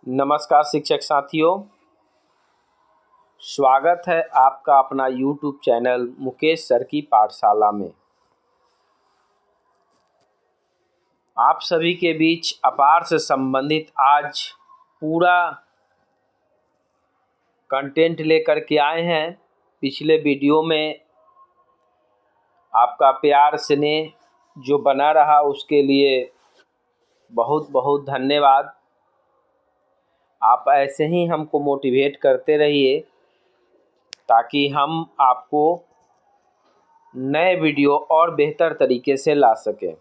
नमस्कार शिक्षक साथियों, स्वागत है आपका अपना YouTube चैनल मुकेश सर की पाठशाला में। आप सभी के बीच अपार से संबंधित आज पूरा कंटेंट लेकर के आए हैं। पिछले वीडियो में आपका प्यार स्नेह जो बना रहा उसके लिए बहुत बहुत धन्यवाद। आप ऐसे ही हमको मोटिवेट करते रहिए ताकि हम आपको नए वीडियो और बेहतर तरीके से ला सकें।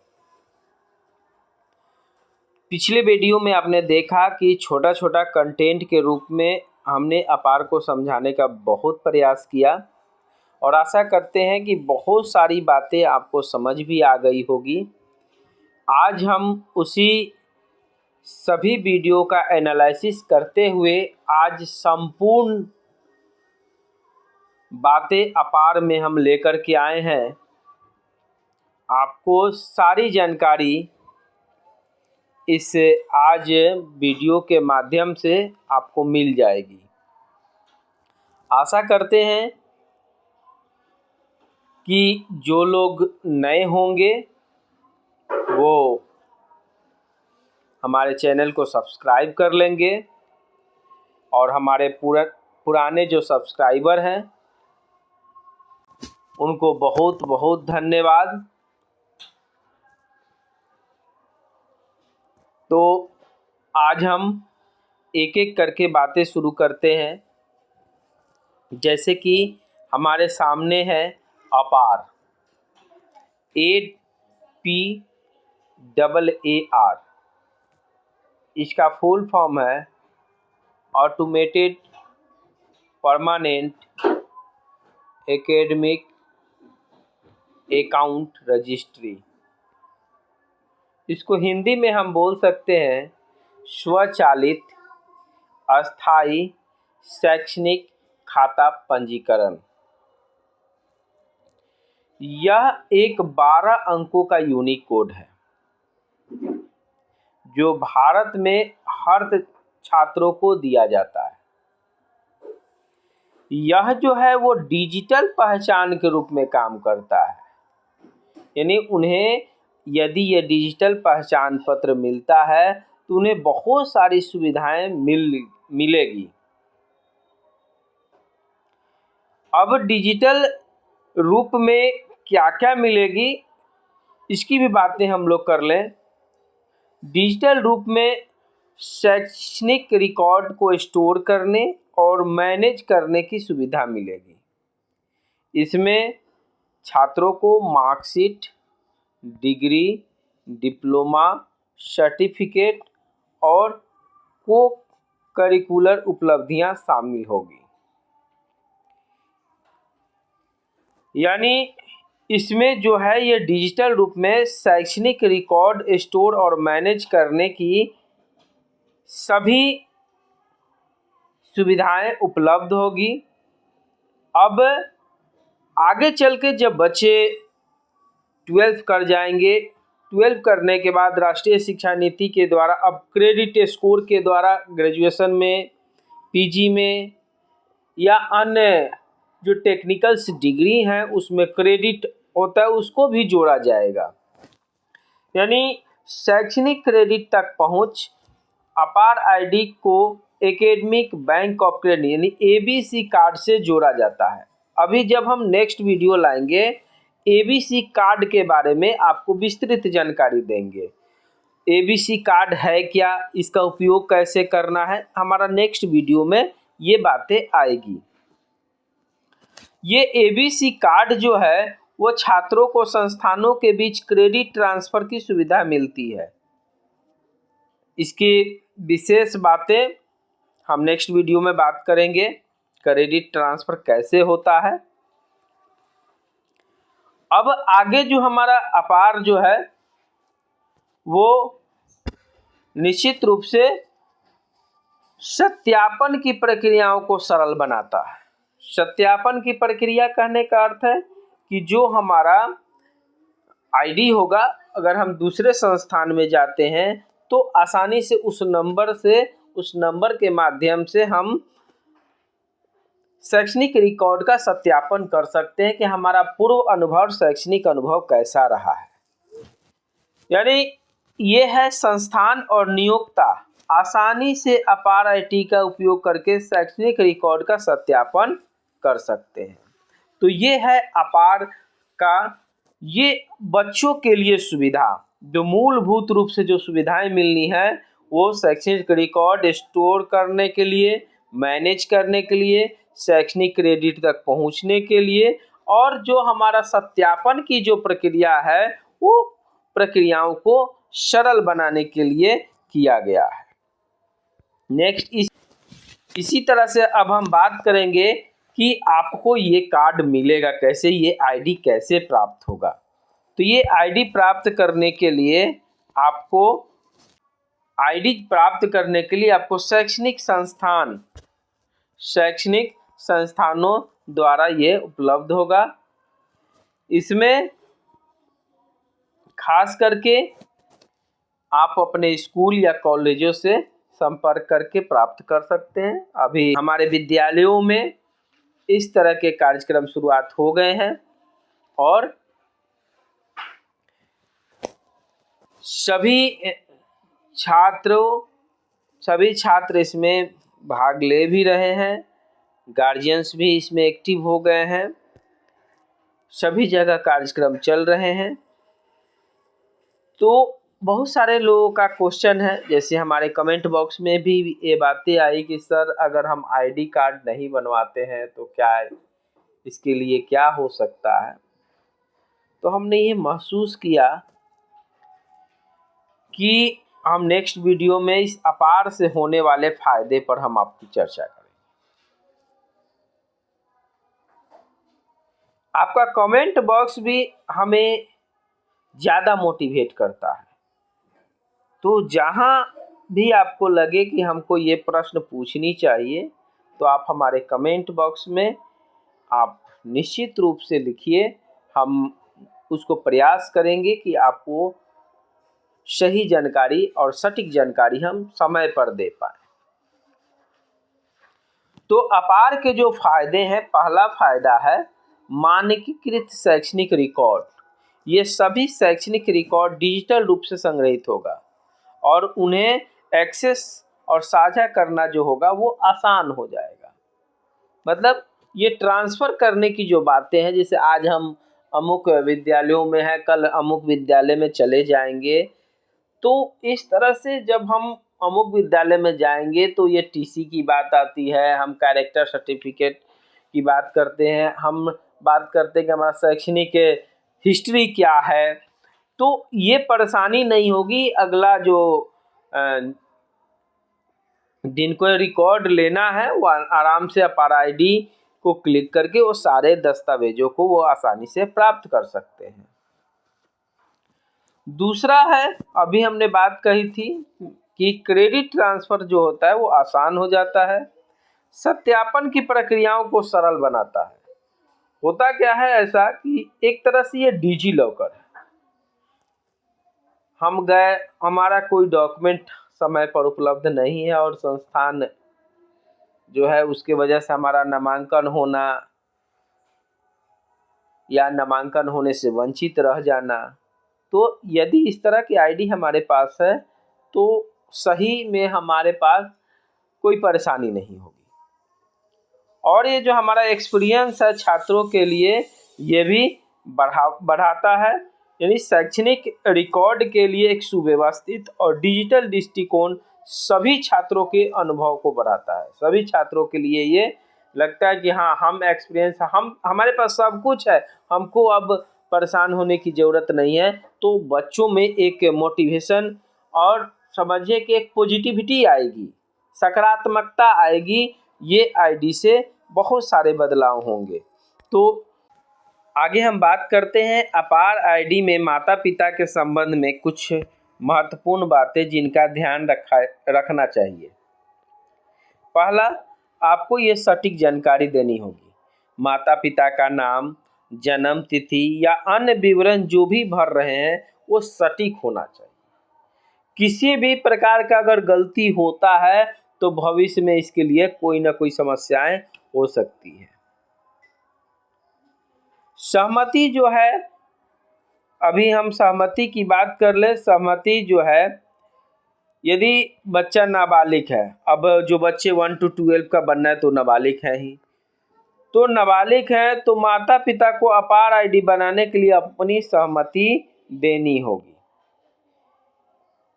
पिछले वीडियो में आपने देखा कि छोटा छोटा कंटेंट के रूप में हमने अपार को समझाने का बहुत प्रयास किया और आशा करते हैं कि बहुत सारी बातें आपको समझ भी आ गई होगी। आज हम उसी सभी वीडियो का एनालिसिस करते हुए आज संपूर्ण बातें अपार में हम लेकर के आए हैं। आपको सारी जानकारी इस आज वीडियो के माध्यम से आपको मिल जाएगी। आशा करते हैं कि जो लोग नए होंगे वो हमारे चैनल को सब्सक्राइब कर लेंगे और हमारे पुराने जो सब्सक्राइबर हैं उनको बहुत बहुत धन्यवाद। तो आज हम एक एक करके बातें शुरू करते हैं। जैसे कि हमारे सामने है अपार, APAAR। इसका फुल फॉर्म है automated permanent academic account registry. इसको हिंदी में हम बोल सकते हैं स्वचालित अस्थाई शैक्षणिक खाता पंजीकरण। यह एक 12 अंकों का यूनिक कोड है जो भारत में हर छात्रों को दिया जाता है। यह जो है वो डिजिटल पहचान के रूप में काम करता है, यानी उन्हें यदि ये डिजिटल पहचान पत्र मिलता है तो उन्हें बहुत सारी सुविधाएं मिलेगी। अब डिजिटल रूप में क्या क्या मिलेगी इसकी भी बातें हम लोग कर लें। डिजिटल रूप में शैक्षणिक रिकॉर्ड को स्टोर करने और मैनेज करने की सुविधा मिलेगी। इसमें छात्रों को मार्कशीट, डिग्री, डिप्लोमा, सर्टिफिकेट और को करिकुलर उपलब्धियां शामिल होगी। यानी इसमें जो है ये डिजिटल रूप में शैक्षणिक रिकॉर्ड स्टोर और मैनेज करने की सभी सुविधाएं उपलब्ध होगी। अब आगे चल के जब बच्चे 12th कर जाएंगे, 12 करने के बाद राष्ट्रीय शिक्षा नीति के द्वारा अब क्रेडिट स्कोर के द्वारा ग्रेजुएशन में, पीजी में या अन्य जो टेक्निकल्स डिग्री हैं उसमें क्रेडिट होता है उसको भी जोड़ा जाएगा। यानी शैक्षणिक क्रेडिट तक पहुंच अपार आईडी को एकेडमिक बैंक ऑफ क्रेडिट यानी ABC कार्ड से जोड़ा जाता है। अभी जब हम नेक्स्ट वीडियो लाएंगे ABC कार्ड के बारे में आपको विस्तृत जानकारी देंगे। ABC कार्ड है क्या, इसका उपयोग कैसे करना है, हमारा नेक्स्ट वीडियो में ये बातें आएगी। ये ABC कार्ड जो है वो छात्रों को संस्थानों के बीच क्रेडिट ट्रांसफर की सुविधा मिलती है। इसकी विशेष बातें हम नेक्स्ट वीडियो में बात करेंगे। क्रेडिट ट्रांसफर कैसे होता है। अब आगे जो हमारा अपार जो है वो निश्चित रूप से सत्यापन की प्रक्रियाओं को सरल बनाता है। सत्यापन की प्रक्रिया कहने का अर्थ है कि जो हमारा आईडी होगा, अगर हम दूसरे संस्थान में जाते हैं तो आसानी से उस नंबर से उस नंबर के माध्यम से हम शैक्षणिक रिकॉर्ड का सत्यापन कर सकते हैं कि हमारा पूर्व अनुभव, शैक्षणिक अनुभव कैसा रहा है। यानी ये है संस्थान और नियोक्ता आसानी से अपार आईटी का उपयोग करके शैक्षणिक रिकॉर्ड का सत्यापन कर सकते हैं। तो ये है अपार का, ये बच्चों के लिए सुविधा, जो मूलभूत रूप से जो सुविधाएं मिलनी है वो शैक्षणिक रिकॉर्ड स्टोर करने के लिए, मैनेज करने के लिए, शैक्षणिक क्रेडिट तक पहुंचने के लिए, और जो हमारा सत्यापन की जो प्रक्रिया है वो प्रक्रियाओं को सरल बनाने के लिए किया गया है। नेक्स्ट इसी तरह से अब हम बात करेंगे कि आपको ये कार्ड मिलेगा कैसे, ये आईडी कैसे प्राप्त होगा। तो ये आईडी प्राप्त करने के लिए आपको शैक्षणिक संस्थानों द्वारा ये उपलब्ध होगा। इसमें खास करके आप अपने स्कूल या कॉलेजों से संपर्क करके प्राप्त कर सकते हैं। अभी हमारे विद्यालयों में इस तरह के कार्यक्रम शुरुआत हो गए हैं और सभी छात्र इसमें भाग ले भी रहे हैं, गार्जियंस भी इसमें एक्टिव हो गए हैं, सभी जगह कार्यक्रम चल रहे हैं। तो बहुत सारे लोगों का क्वेश्चन है, जैसे हमारे कमेंट बॉक्स में भी ये बातें आई कि सर अगर हम आईडी कार्ड नहीं बनवाते हैं तो क्या इसके लिए क्या हो सकता है। तो हमने ये महसूस किया कि हम नेक्स्ट वीडियो में इस अपार से होने वाले फायदे पर हम आपकी चर्चा करेंगे। आपका कमेंट बॉक्स भी हमें ज़्यादा मोटिवेट करता है। तो जहाँ भी आपको लगे कि हमको ये प्रश्न पूछनी चाहिए तो आप हमारे कमेंट बॉक्स में आप निश्चित रूप से लिखिए, हम उसको प्रयास करेंगे कि आपको सही जानकारी और सटीक जानकारी हम समय पर दे पाए। तो अपार के जो फायदे हैं, पहला फायदा है मानकीकृत शैक्षणिक रिकॉर्ड। ये सभी शैक्षणिक रिकॉर्ड डिजिटल रूप से संग्रहित होगा और उन्हें एक्सेस और साझा करना जो होगा वो आसान हो जाएगा। मतलब ये ट्रांसफ़र करने की जो बातें हैं, जैसे आज हम अमुक विद्यालयों में हैं, कल अमुक विद्यालय में चले जाएंगे, तो इस तरह से जब हम अमुक विद्यालय में जाएंगे तो ये टीसी की बात आती है, हम कैरेक्टर सर्टिफिकेट की बात करते हैं, हम बात करते हैं कि हमारा शैक्षणिक हिस्ट्री क्या है। तो ये परेशानी नहीं होगी। अगला जो जिनको रिकॉर्ड लेना है वो आराम से अपार आईडी को क्लिक करके वो सारे दस्तावेजों को वो आसानी से प्राप्त कर सकते हैं। दूसरा है, अभी हमने बात कही थी कि क्रेडिट ट्रांसफ़र जो होता है वो आसान हो जाता है, सत्यापन की प्रक्रियाओं को सरल बनाता है। होता क्या है ऐसा कि एक तरह से ये डिजी लॉकर है। हम गए, हमारा कोई डॉक्यूमेंट समय पर उपलब्ध नहीं है और संस्थान जो है उसके वजह से हमारा नामांकन होना या नामांकन होने से वंचित रह जाना, तो यदि इस तरह की आईडी हमारे पास है तो सही में हमारे पास कोई परेशानी नहीं होगी। और ये जो हमारा एक्सपीरियंस है छात्रों के लिए ये भी बढ़ाता है। यानी शैक्षणिक रिकॉर्ड के लिए एक सुव्यवस्थित और डिजिटल दृष्टिकोण सभी छात्रों के अनुभव को बढ़ाता है। सभी छात्रों के लिए ये लगता है कि हाँ, हम एक्सपीरियंस, हमारे पास सब कुछ है, हमको अब परेशान होने की ज़रूरत नहीं है। तो बच्चों में एक मोटिवेशन और समझिए कि एक पॉजिटिविटी आएगी, सकारात्मकता आएगी। ये आईडी से बहुत सारे बदलाव होंगे। तो आगे हम बात करते हैं अपार आईडी में माता पिता के संबंध में कुछ महत्वपूर्ण बातें जिनका ध्यान रखना चाहिए। पहला, आपको ये सटीक जानकारी देनी होगी। माता पिता का नाम, जन्म तिथि या अन्य विवरण जो भी भर रहे हैं वो सटीक होना चाहिए। किसी भी प्रकार का अगर गलती होता है तो भविष्य में इसके लिए कोई ना कोई समस्याएं हो सकती है। सहमति जो है, अभी हम सहमति की बात कर ले। सहमति जो है, यदि बच्चा नाबालिग है, अब जो बच्चे 1 to 12 का बनना है तो नाबालिग है ही, तो नाबालिग है तो माता पिता को अपार आईडी बनाने के लिए अपनी सहमति देनी होगी।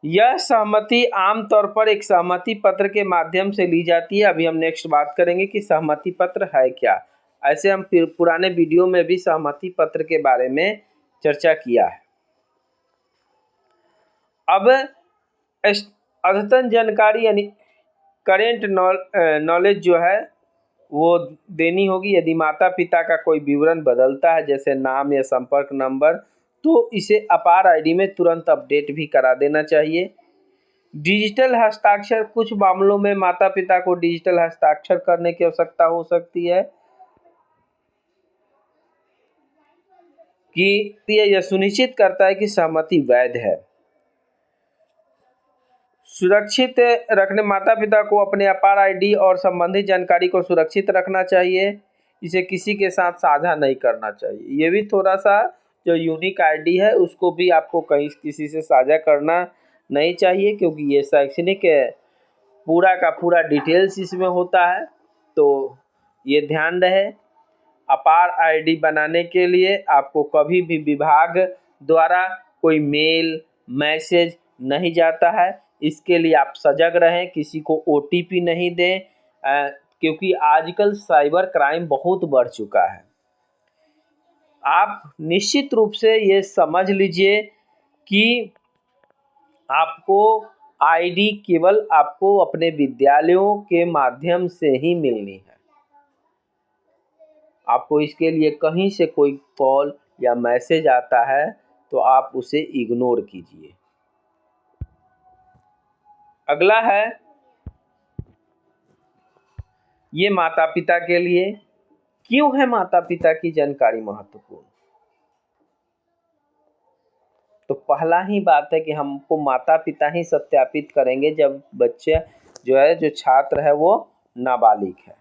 यह सहमति आमतौर पर एक सहमति पत्र के माध्यम से ली जाती है। अभी हम नेक्स्ट बात करेंगे कि सहमति पत्र है क्या। ऐसे हम पुराने वीडियो में भी सहमति पत्र के बारे में चर्चा किया है। अब अद्यतन जानकारी यानी करेंट नॉलेज जो है वो देनी होगी। यदि माता पिता का कोई विवरण बदलता है, जैसे नाम या संपर्क नंबर, तो इसे अपार आईडी में तुरंत अपडेट भी करा देना चाहिए। डिजिटल हस्ताक्षर, कुछ मामलों में माता पिता को डिजिटल हस्ताक्षर करने की आवश्यकता हो सकती है कि यह सुनिश्चित करता है कि सहमति वैध है। सुरक्षित रखने, माता पिता को अपने अपार आईडी और संबंधित जानकारी को सुरक्षित रखना चाहिए। इसे किसी के साथ साझा नहीं करना चाहिए। ये भी थोड़ा सा, जो यूनिक आईडी है उसको भी आपको कहीं किसी से साझा करना नहीं चाहिए, क्योंकि ये शैक्षणिक पूरा का पूरा डिटेल्स इसमें होता है। तो ये ध्यान रहे, अपार आईडी बनाने के लिए आपको कभी भी विभाग द्वारा कोई मेल मैसेज नहीं जाता है। इसके लिए आप सजग रहें, किसी को OTP नहीं दें, क्योंकि आजकल साइबर क्राइम बहुत बढ़ चुका है। आप निश्चित रूप से ये समझ लीजिए कि आपको आईडी केवल आपको अपने विद्यालयों के माध्यम से ही मिलनी है। आपको इसके लिए कहीं से कोई कॉल या मैसेज आता है तो आप उसे इग्नोर कीजिए। अगला है, ये माता पिता के लिए। क्यों है माता पिता की जानकारी महत्वपूर्ण? तो पहला ही बात है कि हमको माता पिता ही सत्यापित करेंगे जब बच्चे जो है, जो छात्र है वो नाबालिग है।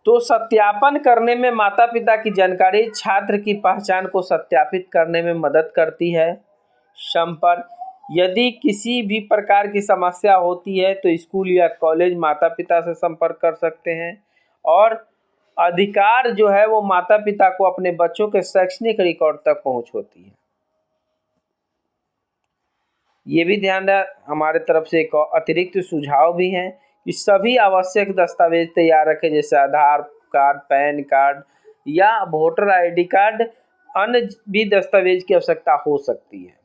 तो सत्यापन करने में माता पिता की जानकारी छात्र की पहचान को सत्यापित करने में मदद करती है। संपर्क, यदि किसी भी प्रकार की समस्या होती है तो स्कूल या कॉलेज माता पिता से संपर्क कर सकते हैं। और अधिकार जो है वो माता पिता को अपने बच्चों के शैक्षणिक रिकॉर्ड तक पहुंच होती है। ये भी ध्यान रहे, हमारे तरफ से एक अतिरिक्त सुझाव भी है कि सभी आवश्यक दस्तावेज तैयार रखें, जैसे आधार कार्ड, पैन कार्ड या वोटर आईडी कार्ड। अन्य भी दस्तावेज की आवश्यकता हो सकती है।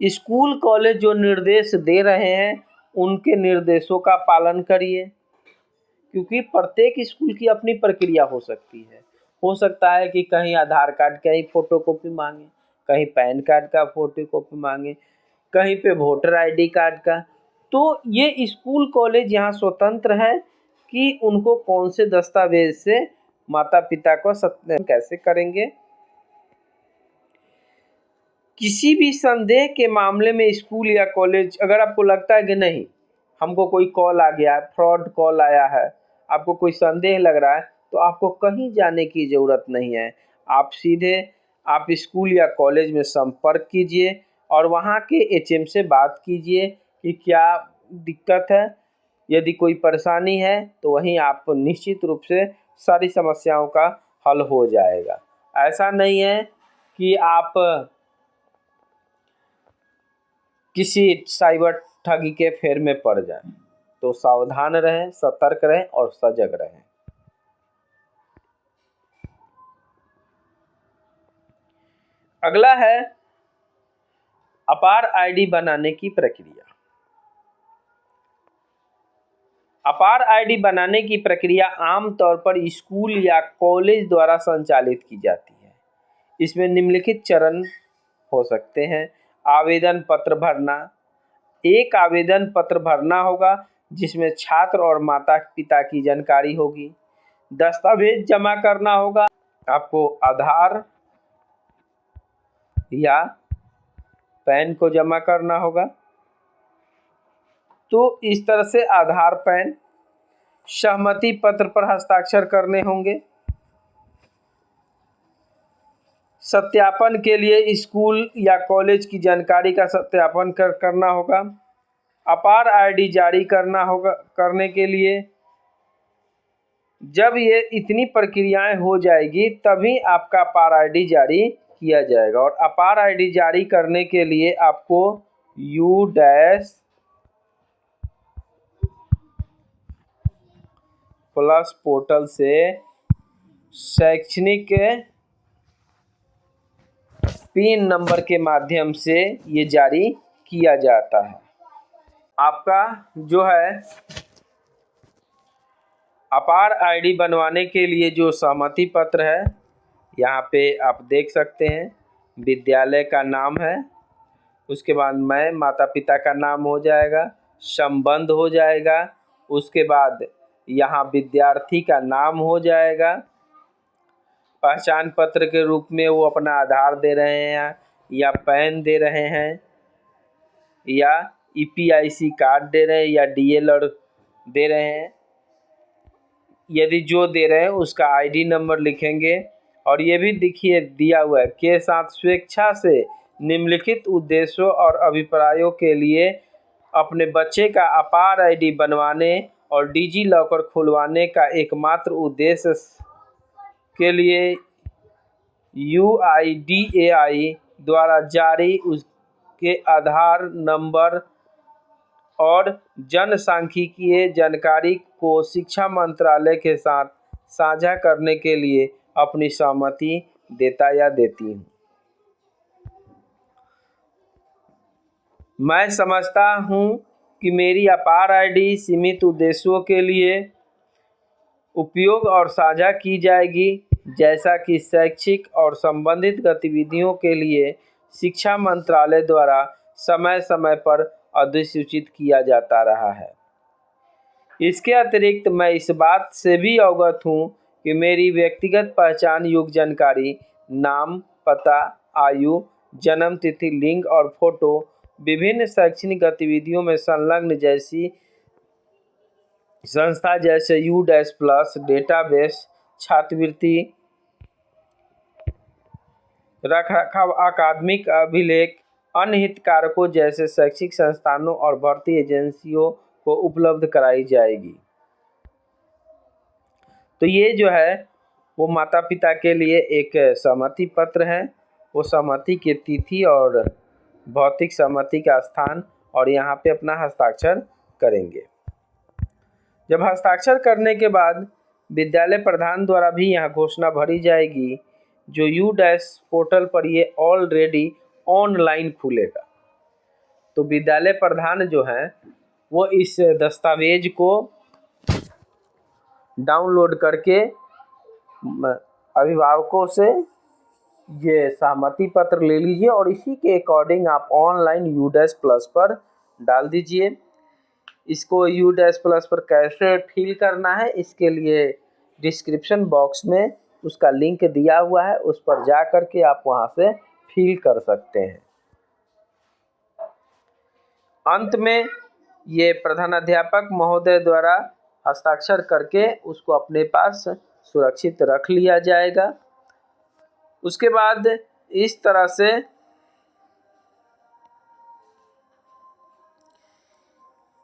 स्कूल कॉलेज जो निर्देश दे रहे हैं उनके निर्देशों का पालन करिए, क्योंकि प्रत्येक स्कूल की अपनी प्रक्रिया हो सकती है। हो सकता है कि कहीं आधार कार्ड का ही फोटोकॉपी मांगे, कहीं पैन कार्ड का फोटोकॉपी मांगे, कहीं पे वोटर आईडी कार्ड का। तो ये स्कूल कॉलेज यहाँ स्वतंत्र है कि उनको कौन से दस्तावेज से माता पिता को सत्यापन कैसे करेंगे। किसी भी संदेह के मामले में स्कूल या कॉलेज, अगर आपको लगता है कि नहीं हमको कोई कॉल आ गया, फ्रॉड कॉल आया है, आपको कोई संदेह लग रहा है, तो आपको कहीं जाने की ज़रूरत नहीं है। आप सीधे आप स्कूल या कॉलेज में संपर्क कीजिए और वहाँ के HM से बात कीजिए कि क्या दिक्कत है। यदि कोई परेशानी है तो वहीं आप निश्चित रूप से सारी समस्याओं का हल हो जाएगा। ऐसा नहीं है कि आप किसी साइबर ठगी के फेर में पड़ जाएं। तो सावधान रहें, सतर्क रहें और सजग रहें। अगला है अपार आईडी बनाने की प्रक्रिया। अपार आईडी बनाने की प्रक्रिया आमतौर पर स्कूल या कॉलेज द्वारा संचालित की जाती है। इसमें निम्नलिखित चरण हो सकते हैं। आवेदन पत्र भरना, एक आवेदन पत्र भरना होगा जिसमें छात्र और माता पिता की जानकारी होगी। दस्तावेज जमा करना होगा, आपको आधार या पैन को जमा करना होगा। तो इस तरह से आधार, पैन, सहमति पत्र पर हस्ताक्षर करने होंगे। सत्यापन के लिए स्कूल या कॉलेज की जानकारी का सत्यापन करना होगा। अपार आईडी जारी करना होगा। करने के लिए जब ये इतनी प्रक्रियाएं हो जाएगी तभी आपका अपार आईडी जारी किया जाएगा। और अपार आईडी जारी करने के लिए आपको U++ पोर्टल से शैक्षणिक पिन नंबर के माध्यम से ये जारी किया जाता है। आपका जो है अपार आईडी बनवाने के लिए जो सहमति पत्र है, यहाँ पे आप देख सकते हैं, विद्यालय का नाम है, उसके बाद मैं माता पिता का नाम हो जाएगा, संबंध हो जाएगा, उसके बाद यहाँ विद्यार्थी का नाम हो जाएगा, पहचान पत्र के रूप में वो अपना आधार दे रहे हैं या पैन दे रहे हैं या EPIC कार्ड दे रहे हैं या DL दे रहे हैं। यदि जो दे रहे हैं उसका ID नंबर लिखेंगे। और ये भी देखिए दिया हुआ है के साथ स्वेच्छा से निम्नलिखित उद्देश्यों और अभिप्रायों के लिए अपने बच्चे का अपार आईडी बनवाने और डिजी लॉकर खुलवाने का एकमात्र उद्देश्य के लिए UIDAI द्वारा जारी उसके आधार नंबर और जनसांख्यिकीय जानकारी को शिक्षा मंत्रालय के साथ साझा करने के लिए अपनी सहमति देता या देती हूँ। मैं समझता हूँ कि मेरी अपार आईडी सीमित उद्देश्यों के लिए उपयोग और साझा की जाएगी, जैसा कि शैक्षिक और संबंधित गतिविधियों के लिए शिक्षा मंत्रालय द्वारा समय समय पर अधिसूचित किया जाता रहा है। इसके अतिरिक्त मैं इस बात से भी अवगत हूँ कि मेरी व्यक्तिगत पहचान युक्त जानकारी, नाम, पता, आयु, जन्म तिथि, लिंग और फोटो विभिन्न शैक्षणिक गतिविधियों में संलग्न जैसी संस्था जैसे U++ डेटाबेस, छात्रवृत्ति, रखरखाव, अकादमिक अभिलेख, अन्य हितधारकों जैसे शैक्षिक संस्थानों और भर्ती एजेंसियों को उपलब्ध कराई जाएगी। तो ये जो है वो माता पिता के लिए एक सहमति पत्र है। वो सहमति की तिथि और भौतिक सहमति का स्थान और यहाँ पे अपना हस्ताक्षर करेंगे। जब हस्ताक्षर करने के बाद विद्यालय प्रधान द्वारा भी यहाँ घोषणा भरी जाएगी, जो U- पोर्टल पर ये ऑलरेडी ऑनलाइन खुलेगा। तो विद्यालय प्रधान जो है वो इस दस्तावेज को डाउनलोड करके अभिभावकों से ये सहमति पत्र ले लीजिए और इसी के अकॉर्डिंग आप ऑनलाइन U++ पर डाल दीजिए। इसको U++ पर कैसे फिल करना है, इसके लिए डिस्क्रिप्शन बॉक्स में उसका लिंक दिया हुआ है, उस पर जा कर के आप वहां से फिल कर सकते हैं। अंत में ये प्रधानाध्यापक महोदय द्वारा हस्ताक्षर करके उसको अपने पास सुरक्षित रख लिया जाएगा। उसके बाद इस तरह से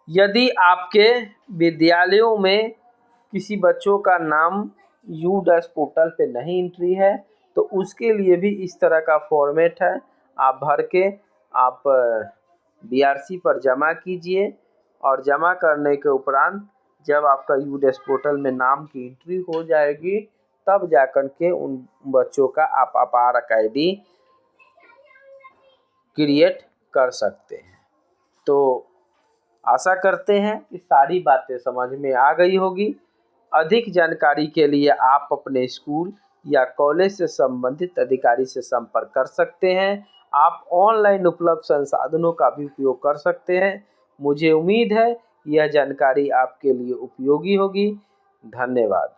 यदि आपके विद्यालयों में किसी बच्चों का नाम U+ पोर्टल पे नहीं एंट्री है तो उसके लिए भी इस तरह का फॉर्मेट है, आप भर के आप BRC पर जमा कीजिए और जमा करने के उपरांत जब आपका U+ पोर्टल में नाम की एंट्री हो जाएगी तब जाकर के उन बच्चों का आप अपार आईडी क्रिएट कर सकते हैं। तो आशा करते हैं कि सारी बातें समझ में आ गई होगी। अधिक जानकारी के लिए आप अपने स्कूल या कॉलेज से संबंधित अधिकारी से संपर्क कर सकते हैं। आप ऑनलाइन उपलब्ध संसाधनों का भी उपयोग कर सकते हैं। मुझे उम्मीद है यह जानकारी आपके लिए उपयोगी होगी। धन्यवाद।